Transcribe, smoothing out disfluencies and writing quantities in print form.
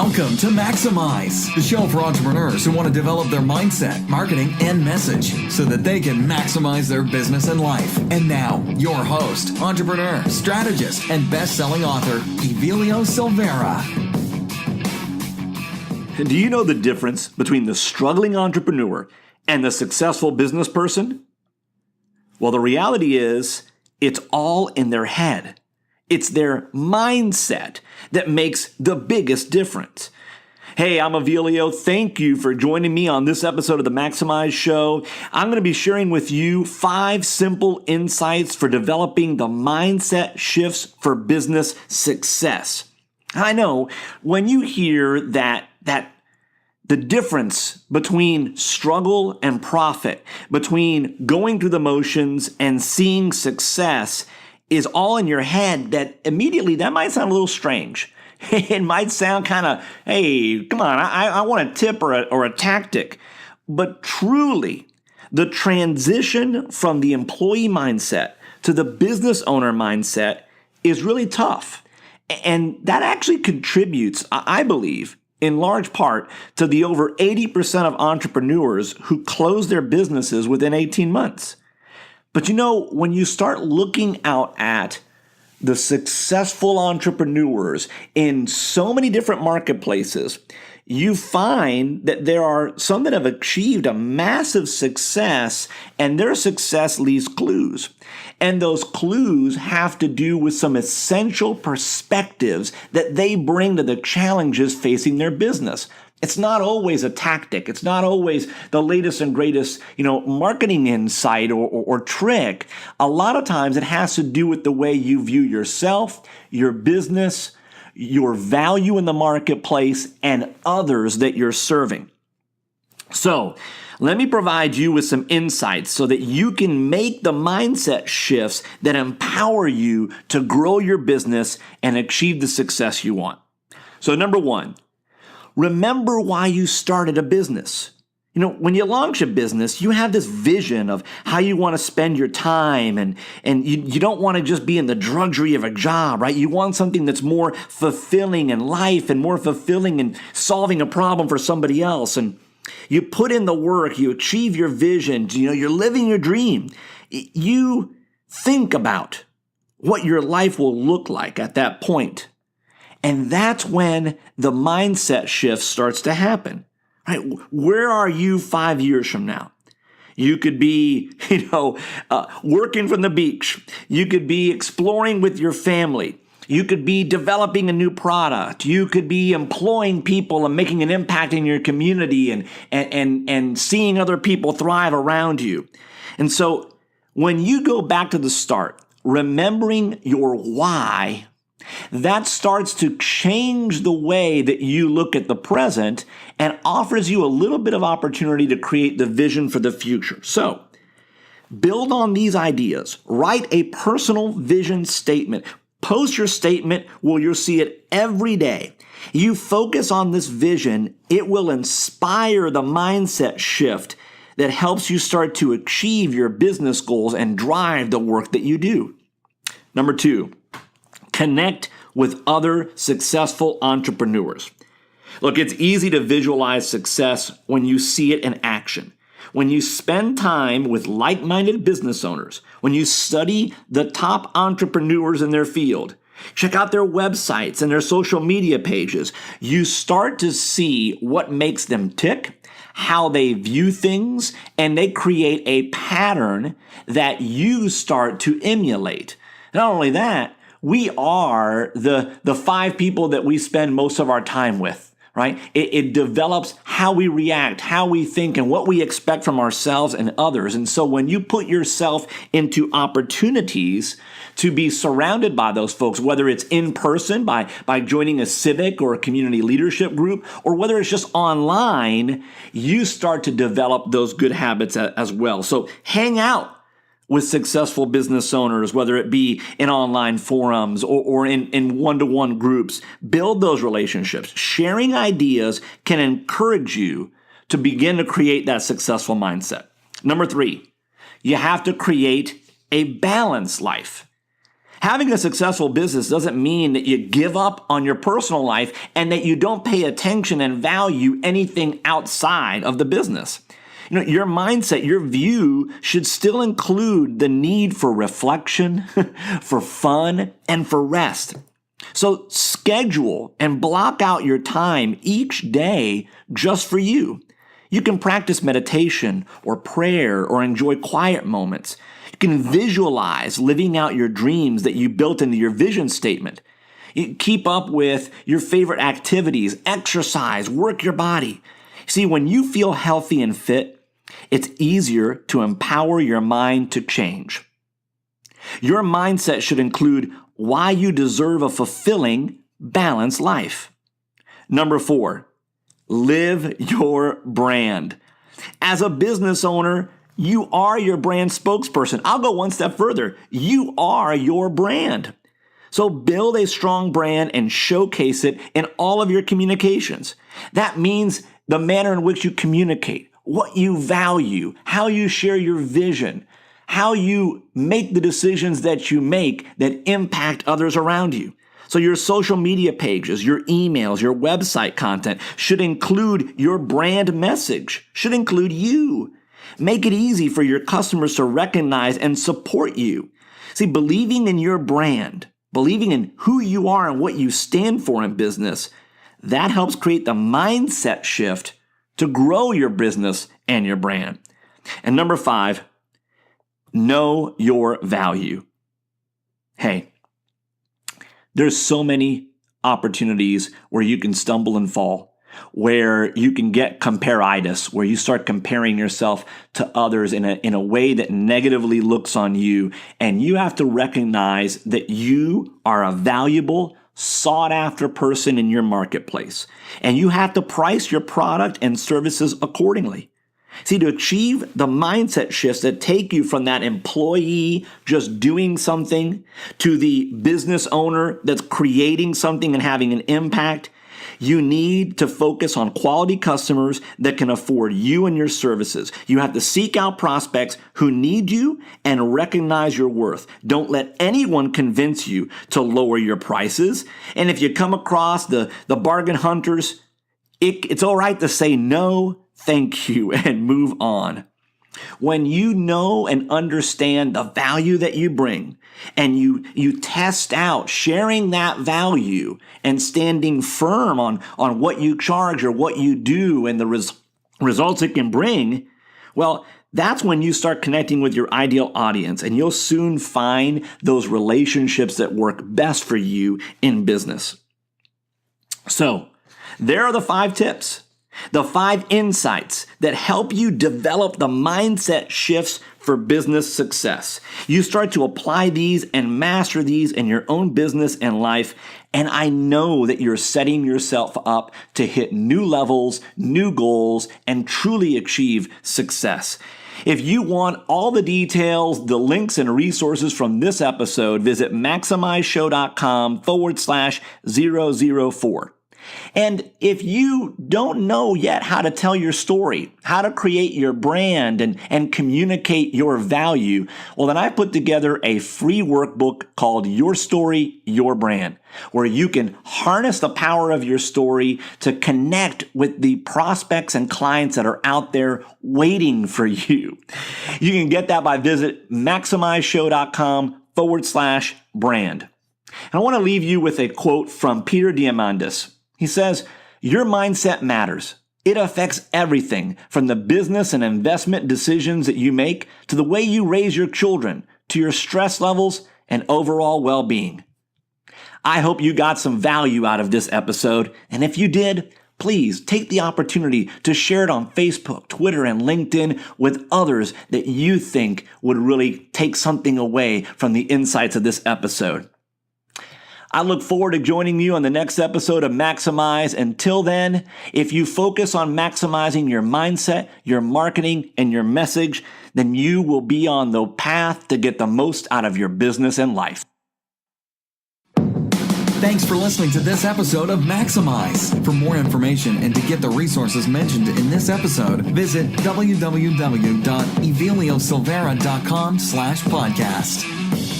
Welcome to Maximize, the show for entrepreneurs who want to develop their mindset, marketing, and message so that they can maximize their business and life. And now, your host, entrepreneur, strategist, and best-selling author, Evelio Silvera. Do you know the difference between the struggling entrepreneur and the successful business person? Well, the reality is, it's all in their head. It's their mindset that makes the biggest difference. Hey, I'm Evelio. Thank you for joining me on this episode of the Maximize Show. I'm going to be sharing with you 5 simple insights for developing the mindset shifts for business success. I know when you hear that the difference between struggle and profit, between going through the motions and seeing success is all in your head, that immediately that might sound a little strange. It might sound kind of, hey, come on, I want a tip or a tactic. But truly, the transition from the employee mindset to the business owner mindset is really tough. And that actually contributes, I believe, in large part to the over 80% of entrepreneurs who close their businesses within 18 months. But you know, when you start looking out at the successful entrepreneurs in so many different marketplaces, you find that there are some that have achieved a massive success, and their success leaves clues. And those clues have to do with some essential perspectives that they bring to the challenges facing their business. It's not always a tactic. It's not always the latest and greatest, marketing insight or trick. A lot of times it has to do with the way you view yourself, your business, your value in the marketplace, and others that you're serving. So let me provide you with some insights so that you can make the mindset shifts that empower you to grow your business and achieve the success you want. So number 1, remember why you started a business. When you launch a business, you have this vision of how you want to spend your time, and you don't want to just be in the drudgery of a job, right? You want something that's more fulfilling in life and more fulfilling in solving a problem for somebody else. And you put in the work, you achieve your vision, you're living your dream. You think about what your life will look like at that point. And that's when the mindset shift starts to happen, right? Where are you 5 years from now? You could be, working from the beach. You could be exploring with your family. You could be developing a new product. You could be employing people and making an impact in your community and seeing other people thrive around you. And so when you go back to the start, remembering your why, that starts to change the way that you look at the present and offers you a little bit of opportunity to create the vision for the future. So, build on these ideas. Write a personal vision statement. Post your statement where you'll see it every day. You focus on this vision, it will inspire the mindset shift that helps you start to achieve your business goals and drive the work that you do. Number 2. Connect with other successful entrepreneurs. Look, it's easy to visualize success when you see it in action. When you spend time with like-minded business owners, when you study the top entrepreneurs in their field, check out their websites and their social media pages, you start to see what makes them tick, how they view things, and they create a pattern that you start to emulate. Not only that, we are the 5 people that we spend most of our time with, right? It develops how we react, how we think, and what we expect from ourselves and others. And so when you put yourself into opportunities to be surrounded by those folks, whether it's in person by joining a civic or a community leadership group, or whether it's just online, you start to develop those good habits as well. So hang out with successful business owners, whether it be in online forums or in one-to-one groups. Build those relationships. Sharing ideas can encourage you to begin to create that successful mindset. Number 3, you have to create a balanced life. Having a successful business doesn't mean that you give up on your personal life and that you don't pay attention and value anything outside of the business. Your mindset, your view should still include the need for reflection, for fun, and for rest. So schedule and block out your time each day just for you. You can practice meditation or prayer or enjoy quiet moments. You can visualize living out your dreams that you built into your vision statement. You keep up with your favorite activities, exercise, work your body. See, when you feel healthy and fit, it's easier to empower your mind to change. Your mindset should include why you deserve a fulfilling, balanced life. Number 4, live your brand. As a business owner, you are your brand spokesperson. I'll go one step further. You are your brand. So build a strong brand and showcase it in all of your communications. That means the manner in which you communicate, what you value, how you share your vision, how you make the decisions that you make that impact others around you. So your social media pages, your emails, your website content should include your brand message, should include you. Make it easy for your customers to recognize and support you. See, believing in your brand, believing in who you are and what you stand for in business, that helps create the mindset shift to grow your business and your brand. And number 5, know your value. Hey, there's so many opportunities where you can stumble and fall, where you can get comparitis, where you start comparing yourself to others in a way that negatively looks on you. And you have to recognize that you are a valuable, sought-after person in your marketplace. And you have to price your product and services accordingly. See, to achieve the mindset shifts that take you from that employee just doing something to the business owner that's creating something and having an impact, you need to focus on quality customers that can afford you and your services. You have to seek out prospects who need you and recognize your worth. Don't let anyone convince you to lower your prices. And if you come across the bargain hunters, it's all right to say no, thank you, and move on. When you know and understand the value that you bring, and you test out sharing that value and standing firm on what you charge or what you do and the results it can bring, well, that's when you start connecting with your ideal audience, and you'll soon find those relationships that work best for you in business. So, there are the 5 tips. The 5 insights that help you develop the mindset shifts for business success. You start to apply these and master these in your own business and life, and I know that you're setting yourself up to hit new levels, new goals, and truly achieve success. If you want all the details, the links, and resources from this episode, visit maximizeshow.com/004. And if you don't know yet how to tell your story, how to create your brand and communicate your value, well, then I put together a free workbook called Your Story, Your Brand, where you can harness the power of your story to connect with the prospects and clients that are out there waiting for you. You can get that by visit maximizeshow.com/brand. And I want to leave you with a quote from Peter Diamandis. He says, "Your mindset matters. It affects everything from the business and investment decisions that you make to the way you raise your children, to your stress levels and overall well-being." I hope you got some value out of this episode. And if you did, please take the opportunity to share it on Facebook, Twitter, and LinkedIn with others that you think would really take something away from the insights of this episode. I look forward to joining you on the next episode of Maximize. Until then, if you focus on maximizing your mindset, your marketing, and your message, then you will be on the path to get the most out of your business and life. Thanks for listening to this episode of Maximize. For more information and to get the resources mentioned in this episode, visit www.eveliosilvera.com/podcast.